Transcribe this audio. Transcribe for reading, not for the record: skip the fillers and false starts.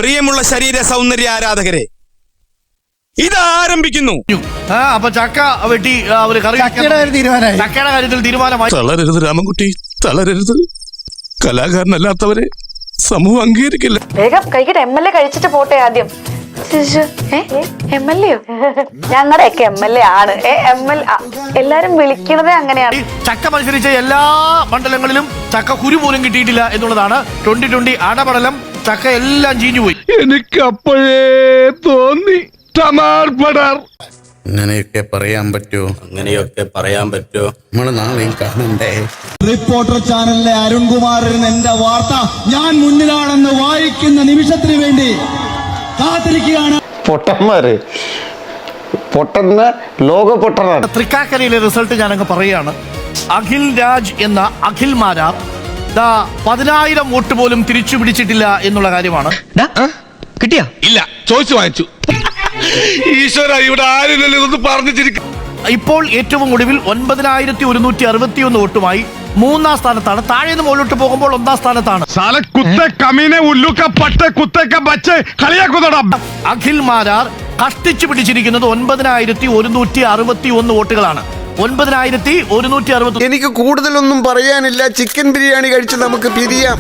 പ്രിയമുള്ള ശരീര സൗന്ദര്യ ആരാധകരെ, ഇതാരംഭിക്കുന്നു. അപ്പൊ ചക്ക വെട്ടി അവര് ചക്കയുടെ കാര്യത്തിൽ തീരുമാനമായി. തളരരുത് രാമൻകുട്ടി, തളരരുത്. കലാകാരനല്ലാത്തവരെ സമൂഹം അംഗീകരിക്കില്ല. വേഗം കഴിക്കട്ടെ. MLA കഴിച്ചിട്ട് പോട്ടെ ആദ്യം. MLA ഞങ്ങളുടെയൊക്കെ MLA ആണ്. എല്ലാരും വിളിക്കണതേ അങ്ങനെയാണ്. ചക്ക മത്സരിച്ച എല്ലാ മണ്ഡലങ്ങളിലും ചക്ക കുരു പോലും കിട്ടിയിട്ടില്ല എന്നുള്ളതാണ്. 2020 അടപടലം ചക്ക എല്ലാം ചീഞ്ഞുപോയി. എനിക്ക് അപ്പോഴേ തോന്നി അങ്ങനെയൊക്കെ പറയാൻ പറ്റുമോ? നമ്മള് നാളെ കാണണ്ടേ? റിപ്പോർട്ടർ ചാനലിലെ അരുൺകുമാറിന് എന്റെ വാർത്ത ഞാൻ മുന്നിലാണെന്ന് വായിക്കുന്ന നിമിഷത്തിന് വേണ്ടി കാത്തിരിക്കുകയാണ്. പൊട്ടന്മാര് പൊട്ടന്ന ലോക പൊട്ടനാണ്. തൃക്കാക്കരയിലെ റിസൾട്ട് ഞാനങ്ങ് പറയുകയാണ്. അഖിൽ രാജ് എന്ന അഖിൽ മാരാർ 10,000 വോട്ട് പോലും തിരിച്ചു പിടിച്ചിട്ടില്ല എന്നുള്ള കാര്യമാണ്. കിട്ടിയാ? ഇല്ല, ചോദിച്ചു വാങ്ങിച്ചു. ഈശ്വര, ഇവിടെ ആരില്ലല്ലോ ഇതൊന്ന് പറഞ്ഞിരിക്കും. ഇപ്പോൾ ഏറ്റവും ഒടുവിൽ 9,161 വോട്ടുമായി 3-ാം സ്ഥാനത്താണ്. താഴേന്ന് മുകളിലോട്ട് പോകുമ്പോൾ 1-ാം സ്ഥാനത്താണ്. അഖിൽ മാരാർ കഷ്ടിച്ചു പിടിച്ചിരിക്കുന്നത് 9,161 വോട്ടുകളാണ്. 9,160. എനിക്ക് കൂടുതലൊന്നും പറയാനില്ല. ചിക്കൻ ബിരിയാണി കഴിച്ച് നമുക്ക് പിരിയാം.